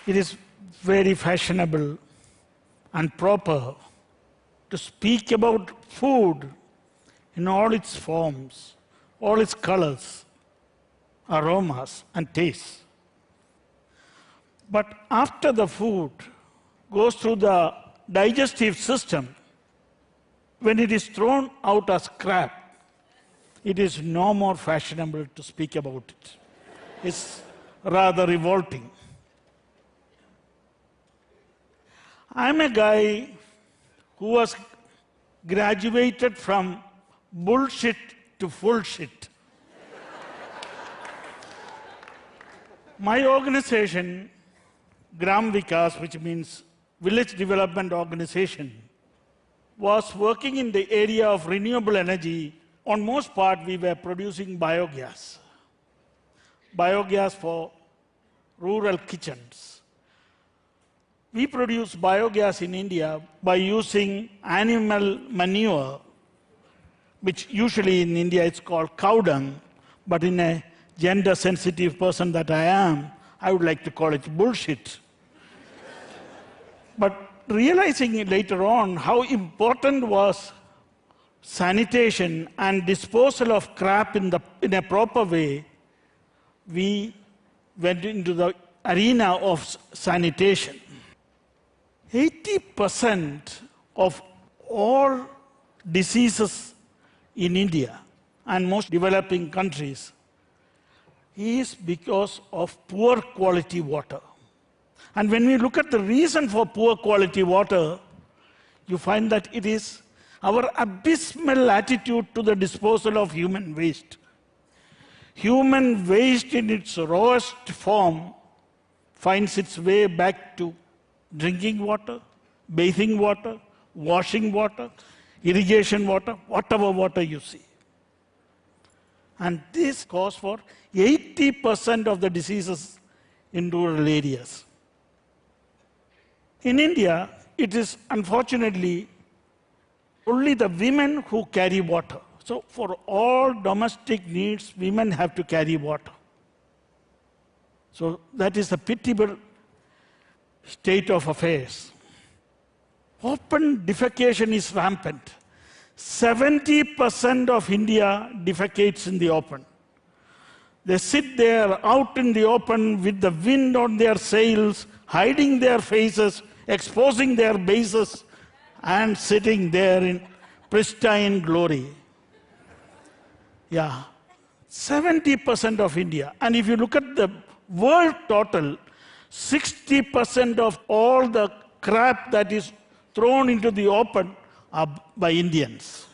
It is very fashionable and proper to speak about food in all its forms, all its colors, aromas, and tastes. But after the food goes through the digestive system, when it is thrown out as scrap, it is no more fashionable to speak about it. It's rather revolting. I'm a guy who was graduated from bullshit to full shit. My organization, Gram Vikas, which means Village Development Organization, was working in the area of renewable energy. On most part, we were producing biogas. Biogas for rural kitchens. We produce biogas in India by using animal manure, which usually in India it's called cow dung, but in a gender-sensitive person that I am, I would like to call it bullshit. But realizing later on how important was sanitation and disposal of crap in a proper way, we went into the arena of sanitation. 80% of all diseases in India and most developing countries is because of poor quality water. And when we look at the reason for poor quality water, you find that it is our abysmal attitude to the disposal of human waste. Human waste in its rawest form finds its way back to drinking water, bathing water, washing water, irrigation water, whatever water you see. And this calls for 80% of the diseases in rural areas. In India, it is unfortunately only the women who carry water. So for all domestic needs, women have to carry water. So that is a pitiable state of affairs. Open defecation is rampant. 70% of India defecates in the open. They sit there out in the open with the wind on their sails, hiding their faces, exposing their bases, and sitting there in pristine glory. Yeah, 70% of India. And if you look at the world total, 60% of all the crap that is thrown into the open are by Indians.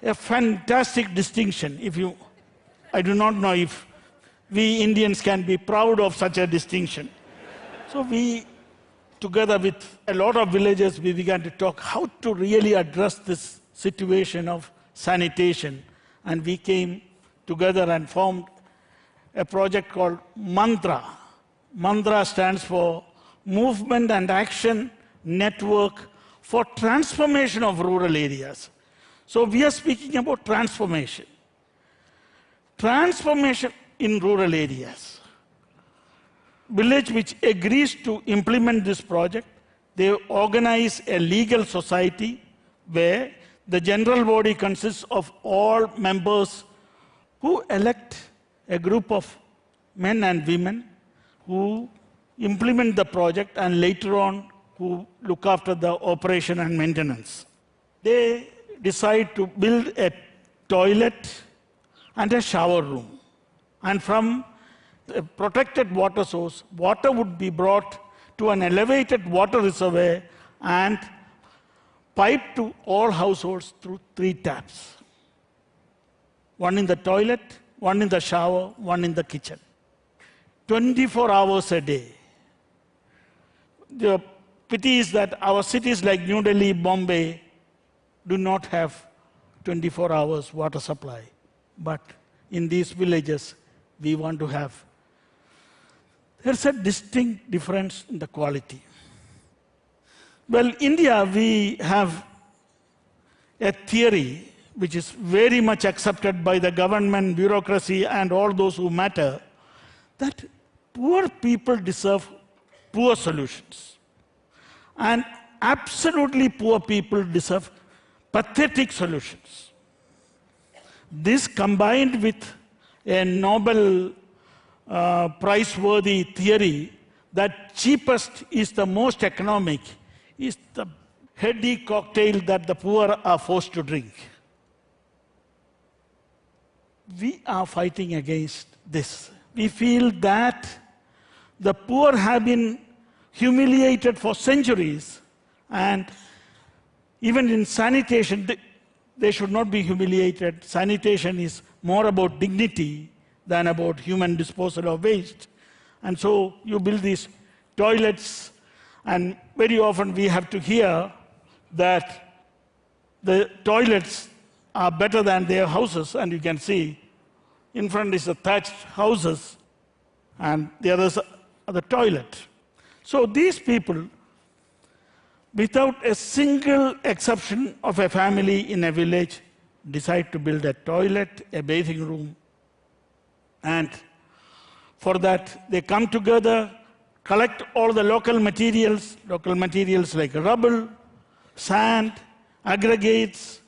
A fantastic distinction. I do not know if we Indians can be proud of such a distinction. So we, together with a lot of villagers, we began to talk how to really address this situation of sanitation. And we came together and formed a project called MANDRA. MANDRA stands for Movement and Action Network for Transformation of Rural Areas. So we are speaking about transformation. Transformation in rural areas. Village which agrees to implement this project, they organize a legal society where the general body consists of all members who elect a group of men and women who implement the project and later on who look after the operation and maintenance. They decide to build a toilet and a shower room. And from a protected water source, water would be brought to an elevated water reservoir and piped to all households through 3 taps. One in the toilet, one in the shower, one in the kitchen. 24 hours a day. The pity is that our cities like New Delhi, Bombay do not have 24 hours water supply. But in these villages, we want to have. There's a distinct difference in the quality. Well, India, we have a theory which is very much accepted by the government, bureaucracy, and all those who matter, that poor people deserve poor solutions. And absolutely poor people deserve pathetic solutions. This combined with a Nobel Prize-worthy theory that cheapest is the most economic is the heady cocktail that the poor are forced to drink. We are fighting against this. We feel that the poor have been humiliated for centuries, and even in sanitation, they should not be humiliated. Sanitation is more about dignity than about human disposal of waste. And so you build these toilets, and very often we have to hear that the toilets are better than their houses, and you can see in front is the thatched houses, and the others are the toilet. So these people, without a single exception of a family in a village, decide to build a toilet, a bathing room, and for that they come together, collect all the local materials like rubble, sand, aggregates.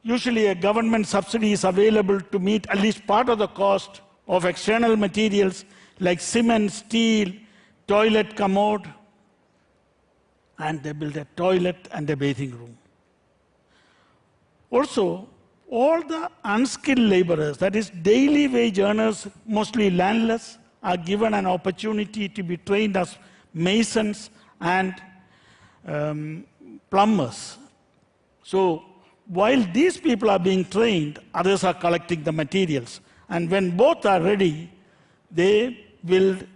Usually a government subsidy is available to meet at least part of the cost of external materials like cement, steel, toilet commode, and they build a toilet and a bathing room. Also, all the unskilled laborers, that is daily wage earners, mostly landless, are given an opportunity to be trained as masons and plumbers. So while these people are being trained, others are collecting the materials. And when both are ready, they build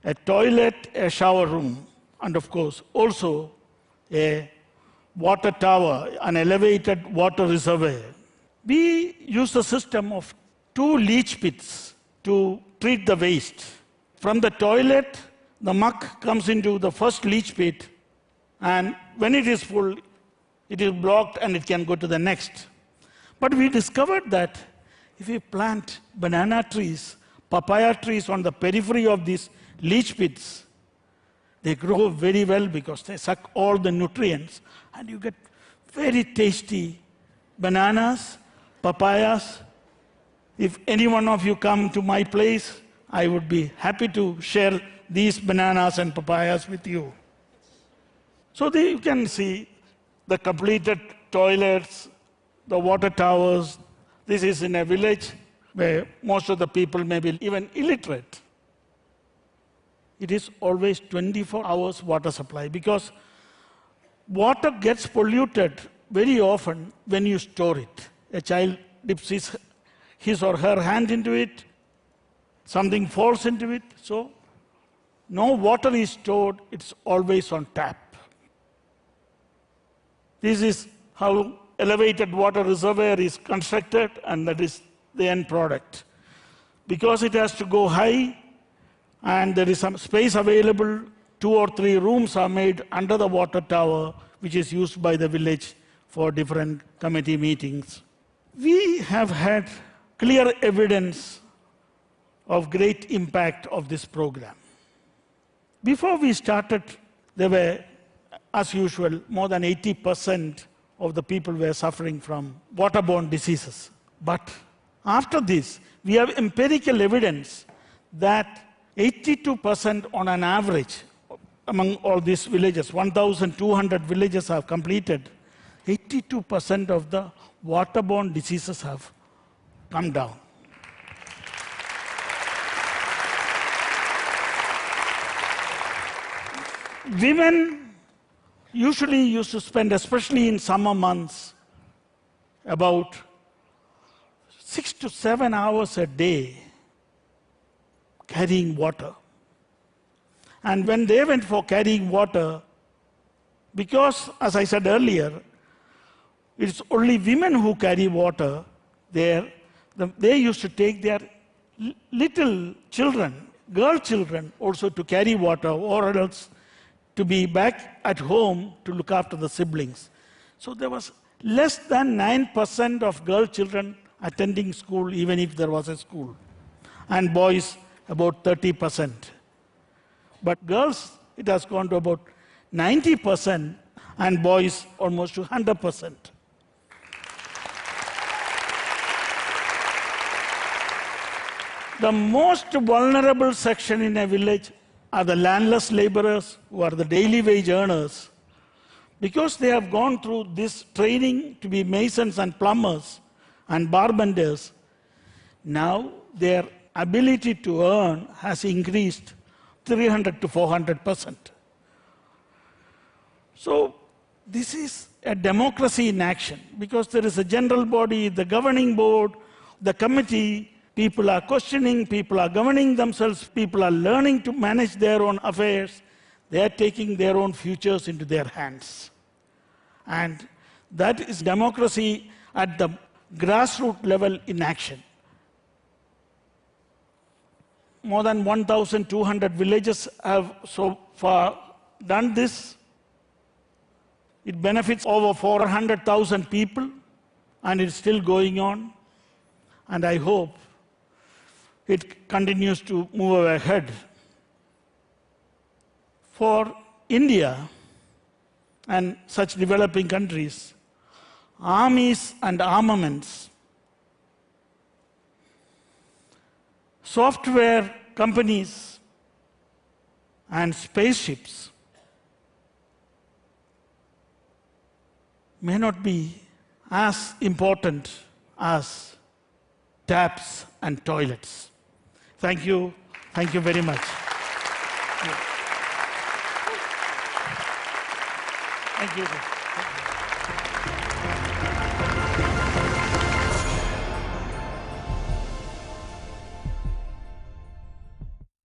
a toilet, a shower room, and of course also a water tower, an elevated water reservoir. We use a system of 2 leach pits to treat the waste. From the toilet, the muck comes into the first leach pit, and when it is full, it is blocked and it can go to the next. But we discovered that if we plant banana trees, papaya trees on the periphery of these leach pits, they grow very well because they suck all the nutrients, and you get very tasty bananas, papayas. If any one of you come to my place, I would be happy to share these bananas and papayas with you. So you can see the completed toilets, the water towers. This is in a village where most of the people may be even illiterate. It is always 24 hours water supply because water gets polluted very often when you store it. A child dips his or her hand into it, something falls into it, so no water is stored, it's always on tap. This is how elevated water reservoir is constructed, and that is the end product. Because it has to go high, and there is some space available, 2 or 3 rooms are made under the water tower, which is used by the village for different committee meetings. We have had clear evidence of great impact of this program. Before we started, there were, as usual, more than 80% of the people were suffering from waterborne diseases. But after this, we have empirical evidence that 82% on an average among all these villages, 1,200 villages have completed, 82% of the waterborne diseases have come down. Women usually used to spend, especially in summer months, about 6 to 7 hours a day carrying water. And when they went for carrying water, because, as I said earlier, it's only women who carry water there, they used to take their little children, girl children, also to carry water, or else to be back at home to look after the siblings. So there was less than 9% of girl children attending school, even if there was a school. And boys about 30%. But girls, it has gone to about 90%, and boys almost to 100%. The most vulnerable section in a village are the landless laborers who are the daily wage earners. Because they have gone through this training to be masons and plumbers and barbenders, now their ability to earn has increased 300 to 400%. So this is a democracy in action, because there is a general body, the governing board, the committee. People are questioning, people are governing themselves, people are learning to manage their own affairs. They are taking their own futures into their hands. And that is democracy at the grassroots level in action. More than 1,200 villages have so far done this. It benefits over 400,000 people, and it's still going on. And I hope it continues to move ahead. For India and such developing countries, armies and armaments, software companies, and spaceships may not be as important as taps and toilets. Thank you. Thank you very much. Thank you.